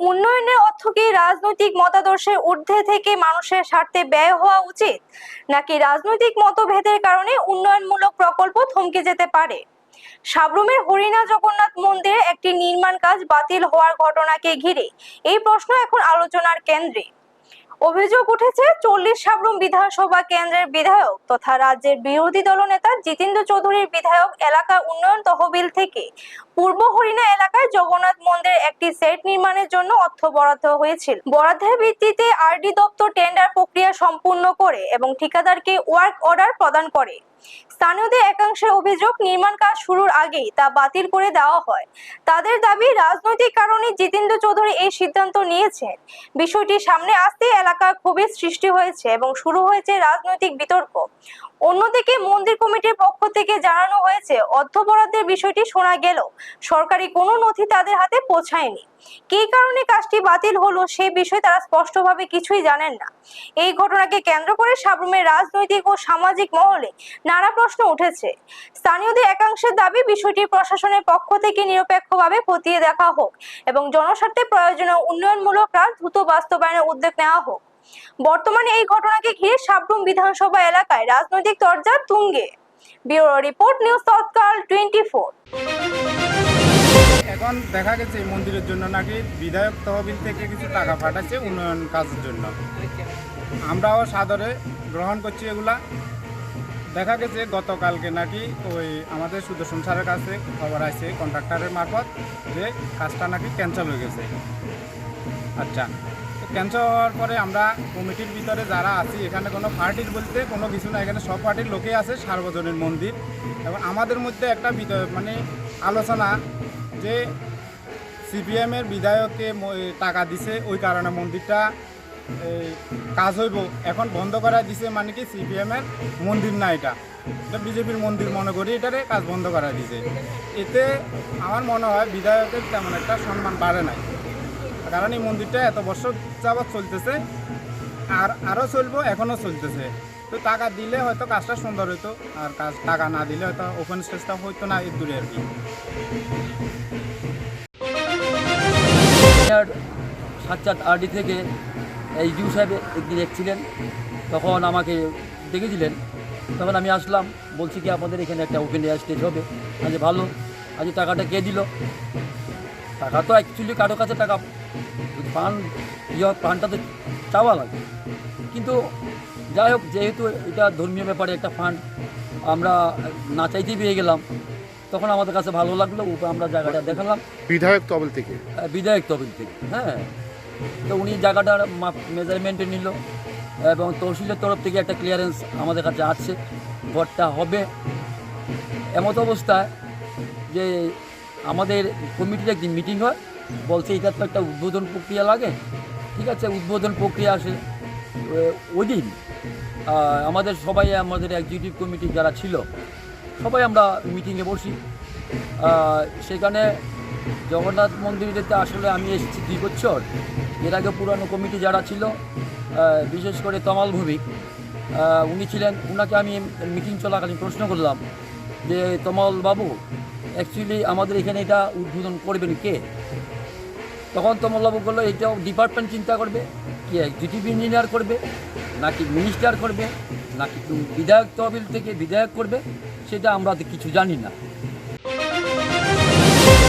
উন্নয়নের অর্থ কি রাজনৈতিক মতাদর্শের ঊর্ধ্বে থেকে মানুষের স্বার্থে ব্যয় হওয়া উচিত, নাকি রাজনৈতিক মতভেদের কারণে উন্নয়নমূলক প্রকল্প থমকে যেতে পারে? সাবরুমের হরিণা জগন্নাথ মন্দিরে একটি নির্মাণ কাজ বাতিল হওয়ার ঘটনাকে ঘিরে এই প্রশ্ন এখন আলোচনার কেন্দ্রে। অভিযোগ উঠেছে 40 সাবরুম বিধানসভা কেন্দ্রের বিধায়ক তথা রাজ্যের বিরোধী দলনেতা জিতেন্দ্র চৌধুরীর বিধায়ক এলাকা উন্নয়ন তহবিল থেকে পূর্ব হরিণা এলাকায় জগন্নাথ মন্দিরের একটি সেট নির্মাণের জন্য অর্থ বরাদ্দ হয়েছিল। বরাদ্দের ভিত্তিতে আরডি দপ্তর টেন্ডার প্রক্রিয়া সম্পূর্ণ করে এবং ঠিকাদারকে ওয়ার্ক অর্ডার প্রদান করে। স্থানীয়দের একাংশের অভিযোগ, নির্মাণ কাজ শুরুর আগেই তা বাতিল করে দেওয়া হয়। তাদের দাবি, রাজনৈতিক কারণে জিতেন্দ্র চৌধুরী এই সিদ্ধান্ত নিয়েছেন। বিষয়টি সামনে আসতে এলাকায় ক্ষোভের সৃষ্টি হয়েছে এবং শুরু হয়েছে রাজনৈতিক বিতর্ক। অন্যদিকে মন্দির কমিটির পক্ষ থেকে জানানো হয়েছে, অর্থ বরাদ্দের বিষয়টি শোনা গেলেও সরকারি কোনো নথি তাদের হাতে পৌঁছায়নি। কী কারণে কাজটি বাতিল হলো সে বিষয়ে তারা স্পষ্টভাবে কিছুই জানেন না। এই ঘটনাকে কেন্দ্র করে সাবরুমের রাজনৈতিক ও সামাজিক মহলে নানা প্রশ্ন উঠেছে। স্থানীয়দের একাংশের দাবি, বিষয়টি প্রশাসনের পক্ষ থেকে নিরপেক্ষভাবে খতিয়ে দেখা হোক এবং জনস্বার্থে প্রয়োজনীয় উন্নয়নমূলক কাজ দ্রুত বাস্তবায়নের উদ্যোগ নেওয়া হোক। বর্তমানে এই ঘটনাকে ঘিরে সাবরুম বিধানসভা এলাকায় রাজনৈতিক তরজা তুঙ্গে। ব্যুরো রিপোর্ট, নিউজ তৎকাল 24। এখন দেখা গেছে এই মন্দিরের জন্য নাকি বিধায়ক তহবিল থেকে কিছু টাকা পাঠাচ্ছে উন্নয়ন কাজের জন্য। আমরাও সাদরে গ্রহণ করছি এগুলা। দেখা গেছে গতকালকে নাকি ওই আমাদের সুদর্শন স্যারের কাছে খবর আসছে কন্ট্রাক্টরের মারফত যে কাজটা নাকি ক্যান্সেল হয়ে গেছে। আচ্ছা, ক্যান্সেল হওয়ার পরে আমরা কমিটির ভিতরে যারা আছি, এখানে কোনো পার্টির বলতে কোনো কিছু না, এখানে সব পার্টির লোকেই আছে। সার্বজনীন মন্দির এবং আমাদের মধ্যে একটা মানে আলোচনা যে সিপিএমের বিধায়ককে টাকা দিছে, ওই কারণে মন্দিরটা কাজ হইব। এখন বন্ধ করা দিছে মানে কি সিপিএমের মন্দির না, এটা বিজেপির মন্দির মনে করি, এটারে কাজ বন্ধ করা দিছে। এতে আমার মনে হয় বিধায়কের তেমন একটা সম্মান বাড়ে নাই, কারণ এই মন্দিরটা এত বছর যাবৎ চলতেছে আর আরও চলবো, এখনও চলতেছে। তো টাকা দিলে হয়তো কাজটা সুন্দর হইতো, আর টাকা না দিলে হয়তো ওপেন স্টেজটা হইতো না, এর দূরে আর কি। সাক্ষাৎ আরডি থেকে এইচডিও সাহেব একদিন এসেছিলেন, তখন আমাকে ডেকেছিলেন। তখন আমি আসলাম, বলছি কি আপনাদের এখানে একটা ওপেন এয়ার স্টেজ হবে। আজ ভালো, আজ টাকাটা কে দিল? টাকা তো অ্যাকচুয়ালি কারো কাছে টাকা ফান্ডটা তো চাওয়া লাগে, কিন্তু যাই হোক, যেহেতু এটা ধর্মীয় ব্যাপারে একটা ফান্ড আমরা না চাইতেই পেয়ে গেলাম, তখন আমাদের কাছে ভালো লাগলো। আমরা জায়গাটা দেখালাম বিধায়ক তহবিল থেকে। হ্যাঁ, তো উনি জায়গাটার মেজারমেন্টে নিল এবং তহসিলের তরফ থেকে একটা ক্লিয়ারেন্স আমাদের কাছে আছে, ঘরটা হবে। এমত অবস্থায় যে আমাদের কমিটির একদিন মিটিং হয়, বলছে এটা তো একটা উদ্বোধন প্রক্রিয়া লাগে। ঠিক আছে, উদ্বোধন প্রক্রিয়া আসে ওই দিন আমাদের এক্সিকিউটিভ কমিটি যারা ছিল সবাই আমরা মিটিংয়ে বসি। সেখানে জগন্নাথ মন্দিরেতে আসলে আমি এসেছি 2 বছর। এর আগে পুরানো কমিটি যারা ছিল, বিশেষ করে তমাল ভৌমিক উনি ছিলেন, ওনাকে আমি মিটিং চলাকালীন প্রশ্ন করলাম যে তমাল বাবু, অ্যাকচুয়ালি আমাদের এখানে এটা উদ্বোধন করবেন কে? তখন তমালবাবু বললো, এটাও ডিপার্টমেন্ট চিন্তা করবে, কি এক্সিকিউটিভ ইঞ্জিনিয়ার করবে, নাকি মিনিস্টার করবে, নাকি বিধায়ক তহবিল থেকে বিধায়ক করবে, সেটা আমরা কিছু জানি না।